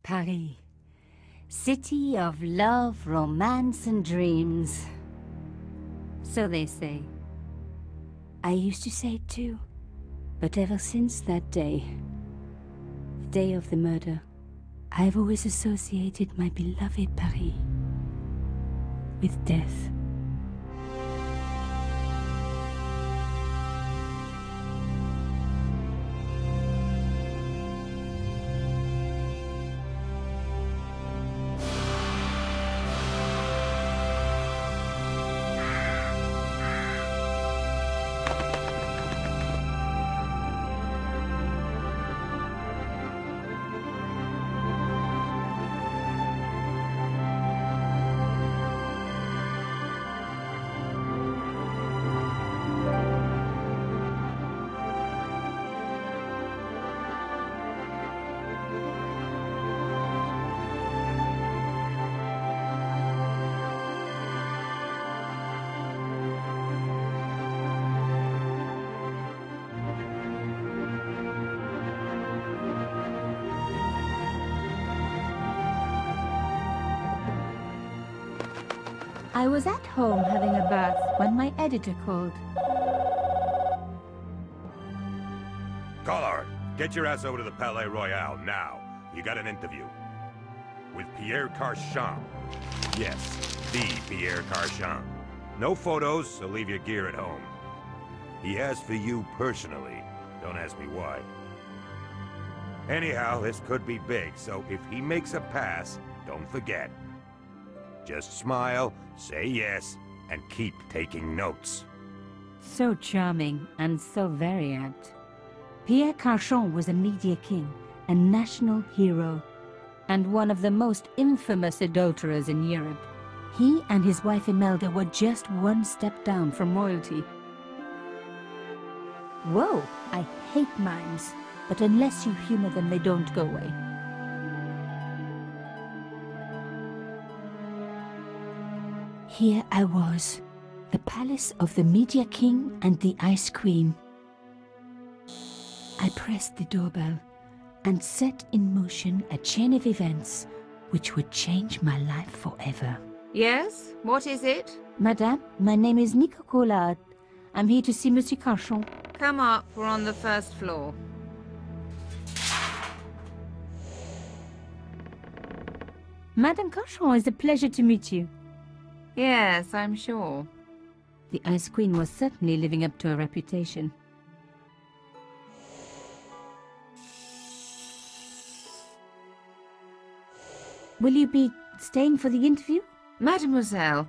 Paris. City of love, romance, and dreams. So they say. I used to say it too. But ever since that day, the day of the murder, I've always associated my beloved Paris with death. I was at home having a bath when my editor called. Collard, get your ass over to the Palais Royale now. You got an interview. With Pierre Carchon. Yes, the Pierre Carchon. No photos, so leave your gear at home. He asked for you personally. Don't ask me why. Anyhow, this could be big, so if he makes a pass, don't forget. Just smile, say yes, and keep taking notes. So charming and so very apt. Pierre Carchon was a media king, a national hero, and one of the most infamous adulterers in Europe. He and his wife Imelda were just one step down from royalty. Whoa, I hate mimes, but unless you humor them, they don't go away. Here I was, the palace of the Media King and the Ice Queen. I pressed the doorbell and set in motion a chain of events which would change my life forever. Yes? What is it? Madame, my name is Nico Collard. I'm here to see Monsieur Carchon. Come up, we're on the first floor. Madame Carchon, it's a pleasure to meet you. Yes, I'm sure. The Ice Queen was certainly living up to her reputation. Will you be staying for the interview? Mademoiselle,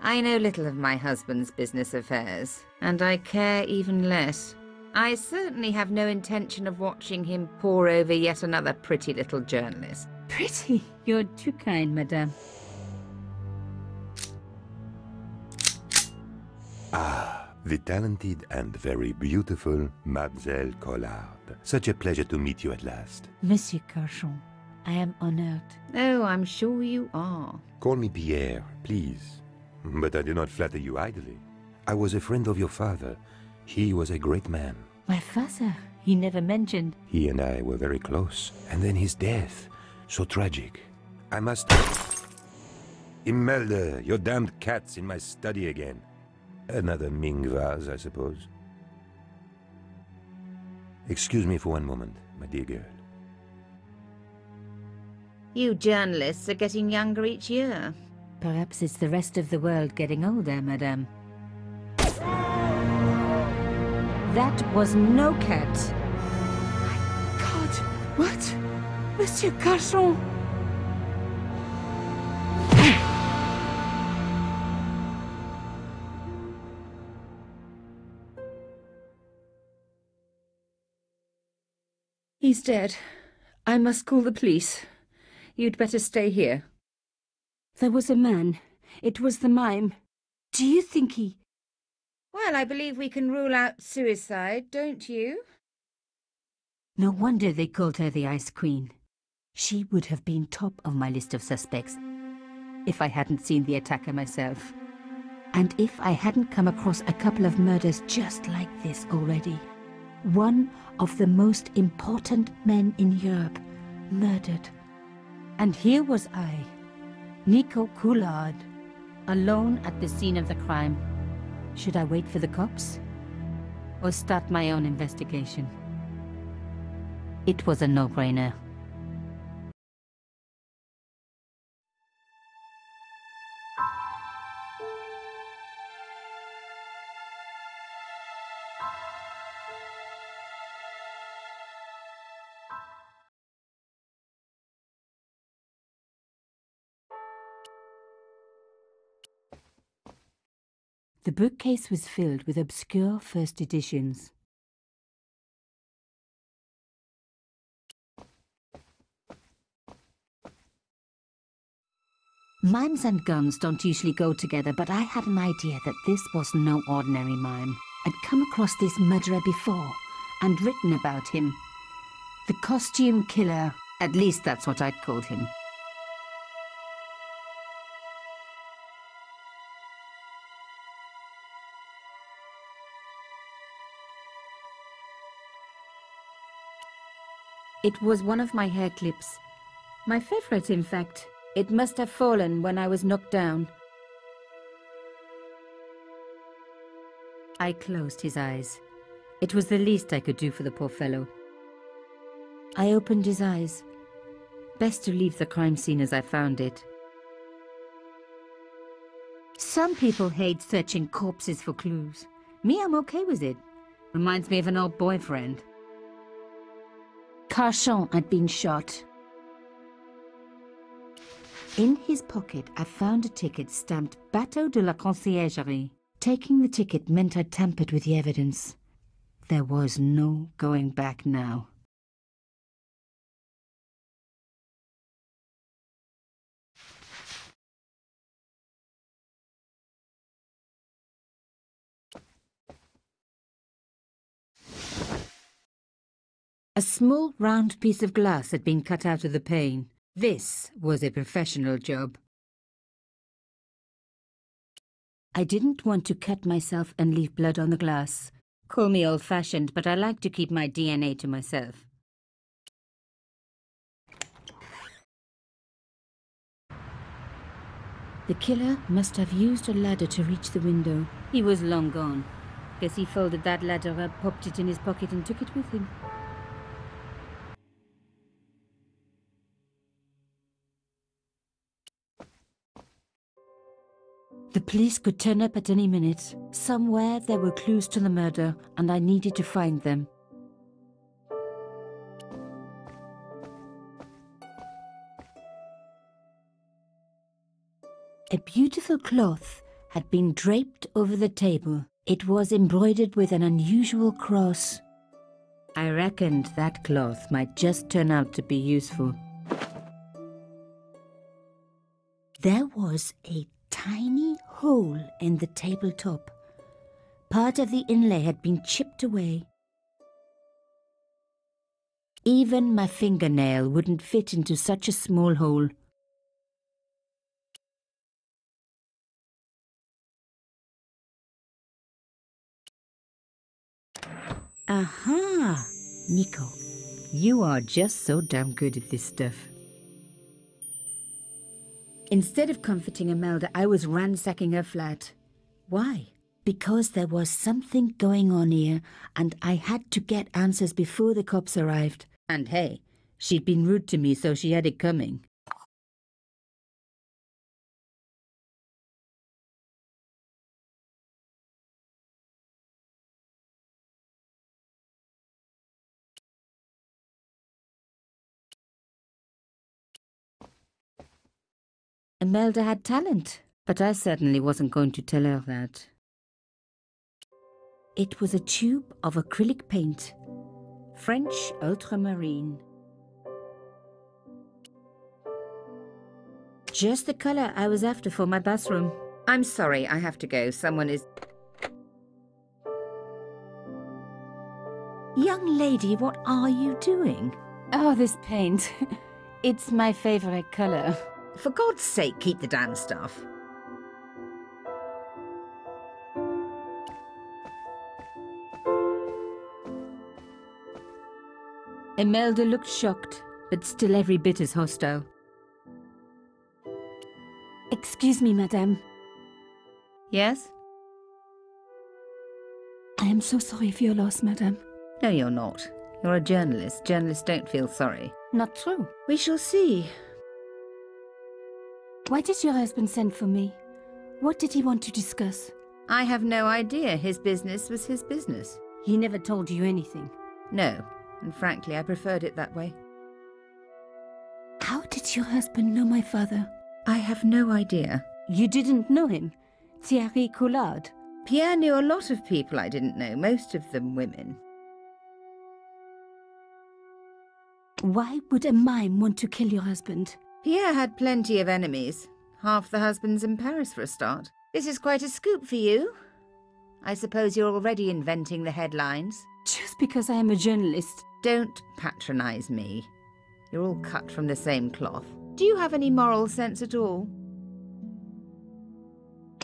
I know little of my husband's business affairs, and I care even less. I certainly have no intention of watching him pore over yet another pretty little journalist. Pretty? You're too kind, madame. Ah, the talented and very beautiful Mademoiselle Collard. Such a pleasure to meet you at last. Monsieur Carchon, I am honored. Oh, I'm sure you are. Call me Pierre, please. But I do not flatter you idly. I was a friend of your father. He was a great man. My father? He never mentioned. He and I were very close. And then his death. So tragic. I must... Imelda, your damned cat's in my study again. Another Ming vase, I suppose. Excuse me for one moment, my dear girl. You journalists are getting younger each year. Perhaps it's the rest of the world getting older, madame. That was no cat. My God, what? Monsieur Carchon! He's dead. I must call the police. You'd better stay here. There was a man. It was the mime. Do you think he... Well, I believe we can rule out suicide, don't you? No wonder they called her the Ice Queen. She would have been top of my list of suspects if I hadn't seen the attacker myself. And if I hadn't come across a couple of murders just like this already. One of the most important men in Europe murdered And here was I, Nico Coulard, alone at the scene of the crime. Should I wait for the cops? Or start my own investigation? It was a no-brainer. The bookcase was filled with obscure first editions. Mimes and guns don't usually go together, but I had an idea that this was no ordinary mime. I'd come across this murderer before, and written about him. The costume killer, at least that's what I'd called him. It was one of my hair clips. My favorite, in fact. It must have fallen when I was knocked down. I closed his eyes. It was the least I could do for the poor fellow. I opened his eyes. Best to leave the crime scene as I found it. Some people hate searching corpses for clues. Me, I'm okay with it. Reminds me of an old boyfriend. Carchon had been shot. In his pocket, I found a ticket stamped Bateau de la Conciergerie. Taking the ticket meant I'd tampered with the evidence. There was no going back now. A small round piece of glass had been cut out of the pane. This was a professional job. I didn't want to cut myself and leave blood on the glass. Call me old-fashioned, but I like to keep my DNA to myself. The killer must have used a ladder to reach the window. He was long gone. Guess he folded that ladder up, popped it in his pocket and took it with him. The police could turn up at any minute. Somewhere there were clues to the murder, and I needed to find them. A beautiful cloth had been draped over the table. It was embroidered with an unusual cross. I reckoned that cloth might just turn out to be useful. There was a tiny hole in the tabletop. Part of the inlay had been chipped away. Even my fingernail wouldn't fit into such a small hole. Aha! Nico, you are just so damn good at this stuff. Instead of comforting Imelda, I was ransacking her flat. Why? Because there was something going on here, and I had to get answers before the cops arrived. And hey, she'd been rude to me, so she had it coming. Imelda had talent, but I certainly wasn't going to tell her that. It was a tube of acrylic paint, French ultramarine. Just the color I was after for my bathroom. I'm sorry, I have to go. Someone is... Young lady, what are you doing? Oh, this paint. It's my favorite color. For God's sake, keep the damn stuff. Imelda looked shocked, but still every bit as hostile. Excuse me, madame. Yes? I am so sorry for your loss, madame. No, you're not. You're a journalist. Journalists don't feel sorry. Not true. We shall see. Why did your husband send for me? What did he want to discuss? I have no idea. His business was his business. He never told you anything. No, and frankly, I preferred it that way. How did your husband know my father? I have no idea. You didn't know him? Thierry Collard? Pierre knew a lot of people I didn't know, most of them women. Why would a mime want to kill your husband? Pierre had plenty of enemies. Half the husbands in Paris for a start. This is quite a scoop for you. I suppose you're already inventing the headlines. Just because I am a journalist. Don't patronize me. You're all cut from the same cloth. Do you have any moral sense at all?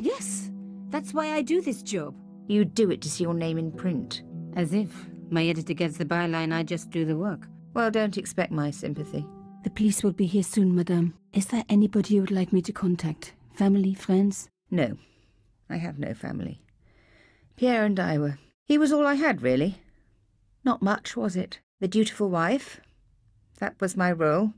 Yes, that's why I do this job. You do it to see your name in print. As if my editor gets the byline, I just do the work. Well, don't expect my sympathy. The police will be here soon, madame. Is there anybody you would like me to contact? Family, friends? No, I have no family. Pierre and I were... He was all I had, really. Not much, was it? The dutiful wife. That was my role.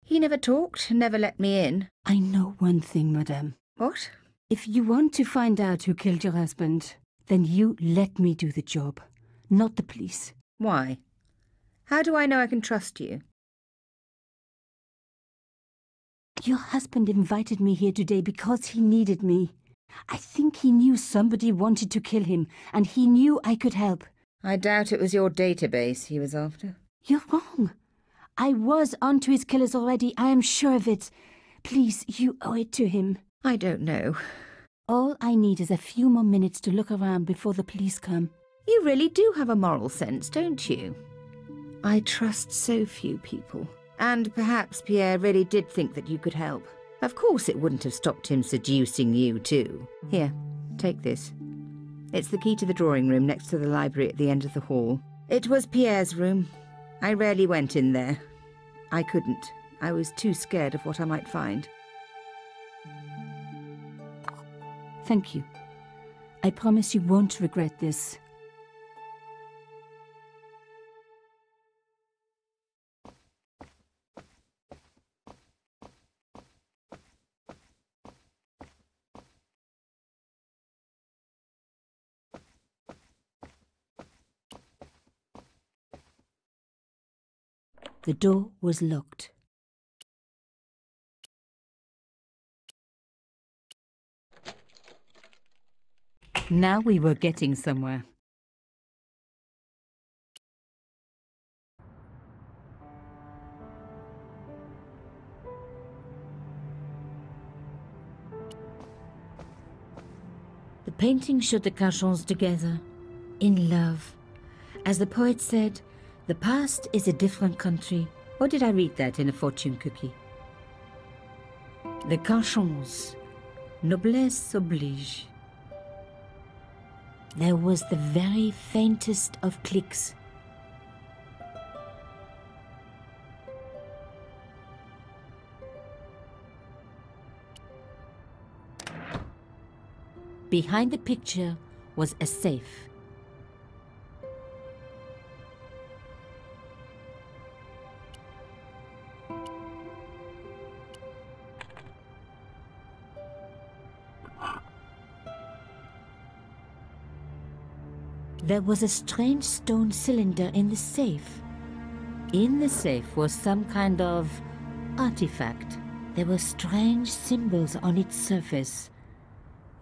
He never talked, never let me in. I know one thing, madame. What? If you want to find out who killed your husband, then you let me do the job, not the police. Why? How do I know I can trust you? Your husband invited me here today because he needed me. I think he knew somebody wanted to kill him, and he knew I could help. I doubt it was your database he was after. You're wrong. I was onto his killers already, I am sure of it. Please, you owe it to him. I don't know. All I need is a few more minutes to look around before the police come. You really do have a moral sense, don't you? I trust so few people. And perhaps Pierre really did think that you could help. Of course it wouldn't have stopped him seducing you too. Here, take this. It's the key to the drawing room next to the library at the end of the hall. It was Pierre's room. I rarely went in there. I couldn't. I was too scared of what I might find. Thank you. I promise you won't regret this. The door was locked. Now we were getting somewhere. The painting showed the Carchons together, in love. As the poet said, the past is a different country. Or did I read that in a fortune cookie? The Carchons, noblesse oblige. There was the very faintest of clicks. Behind the picture was a safe. There was a strange stone cylinder in the safe. In the safe was some kind of artifact. There were strange symbols on its surface.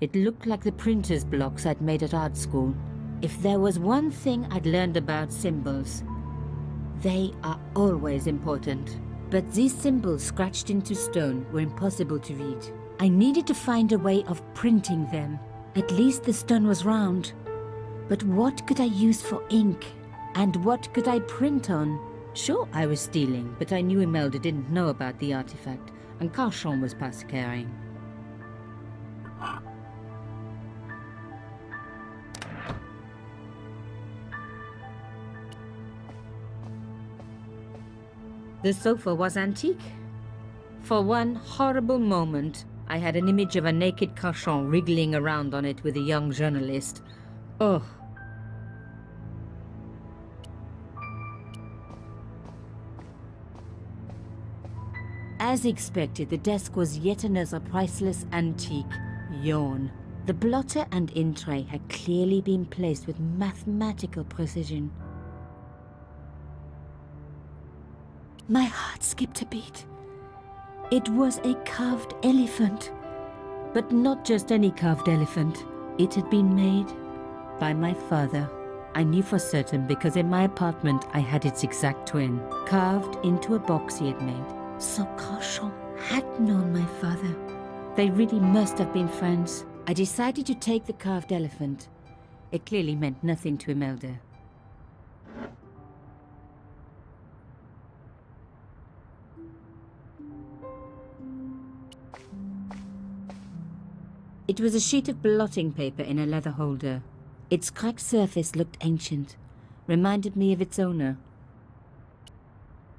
It looked like the printer's blocks I'd made at art school. If there was one thing I'd learned about symbols, they are always important. But these symbols scratched into stone were impossible to read. I needed to find a way of printing them. At least the stone was round. But what could I use for ink? And what could I print on? Sure, I was stealing, but I knew Imelda didn't know about the artifact, and Carchon was past caring. The sofa was antique. For one horrible moment, I had an image of a naked Carchon wriggling around on it with a young journalist. Oh. As expected, the desk was yet another priceless antique. Yawn. The blotter and in tray had clearly been placed with mathematical precision. My heart skipped a beat. It was a carved elephant. But not just any carved elephant. It had been made by my father. I knew for certain because in my apartment I had its exact twin, carved into a box he had made. So Carchon had known my father. They really must have been friends. I decided to take the carved elephant. It clearly meant nothing to Imelda. It was a sheet of blotting paper in a leather holder. Its cracked surface looked ancient, reminded me of its owner.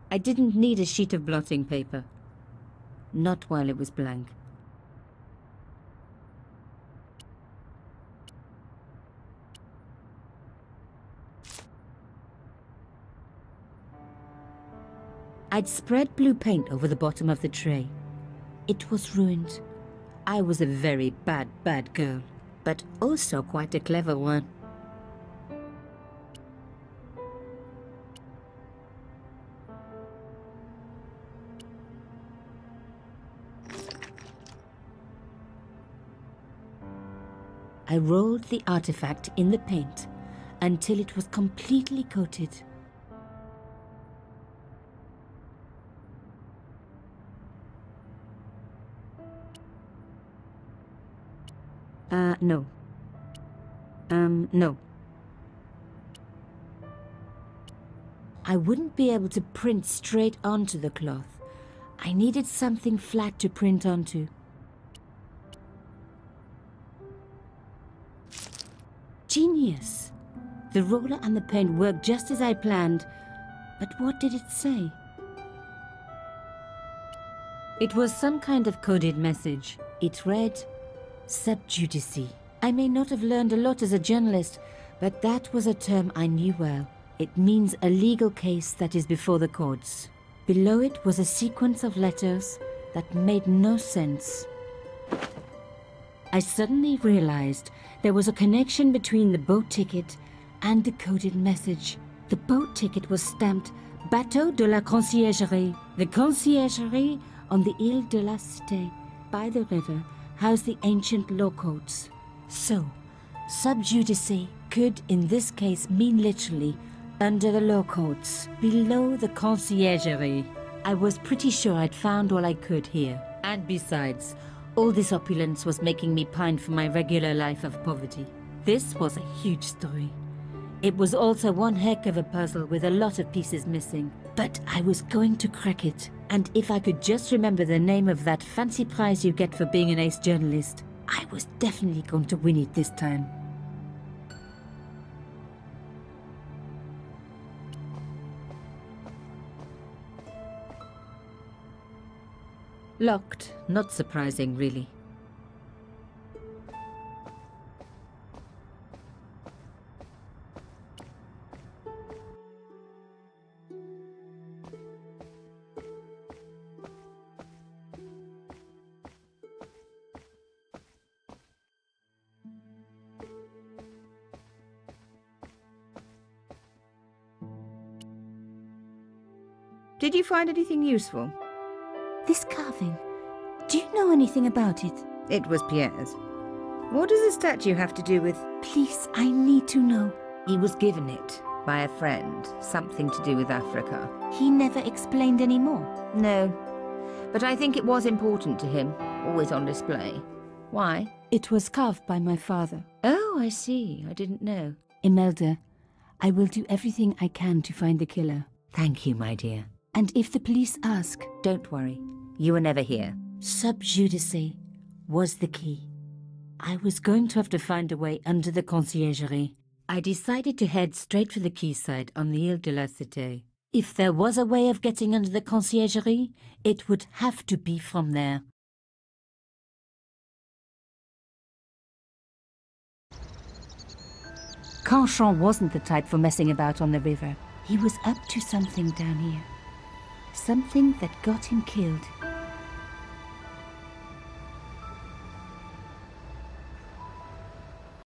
I didn't need a sheet of blotting paper. Not while it was blank. I'd spread blue paint over the bottom of the tray. It was ruined. I was a very bad girl, but also quite a clever one. I rolled the artifact in the paint until it was completely coated. No. No. I wouldn't be able to print straight onto the cloth. I needed something flat to print onto. Genius! The roller and the pen worked just as I planned, but what did it say? It was some kind of coded message. It read, "Sub judice." I may not have learned a lot as a journalist, but that was a term I knew well. It means a legal case that is before the courts. Below it was a sequence of letters that made no sense. I suddenly realized there was a connection between the boat ticket and the coded message. The boat ticket was stamped Bateau de la Conciergerie. The Conciergerie on the Ile de la Cité, by the river, housed the ancient law courts. So, sub judice could in this case mean literally under the law courts, below the Conciergerie. I was pretty sure I'd found all I could here. And besides, all this opulence was making me pine for my regular life of poverty. This was a huge story. It was also one heck of a puzzle with a lot of pieces missing. But I was going to crack it. And if I could just remember the name of that fancy prize you get for being an ace journalist, I was definitely going to win it this time. Locked. Not surprising, really. Did you find anything useful? This carving, do you know anything about it? It was Pierre's. What does the statue have to do with... Please, I need to know. He was given it by a friend, something to do with Africa. He never explained any more. No, but I think it was important to him, always on display. Why? It was carved by my father. Oh, I see. I didn't know. Imelda, I will do everything I can to find the killer. Thank you, my dear. And if the police ask... Don't worry. You were never here. Sub judice was the key. I was going to have to find a way under the Conciergerie. I decided to head straight for the quayside on the Ile de la Cité. If there was a way of getting under the Conciergerie, it would have to be from there. Carchon wasn't the type for messing about on the river. He was up to something down here. Something that got him killed.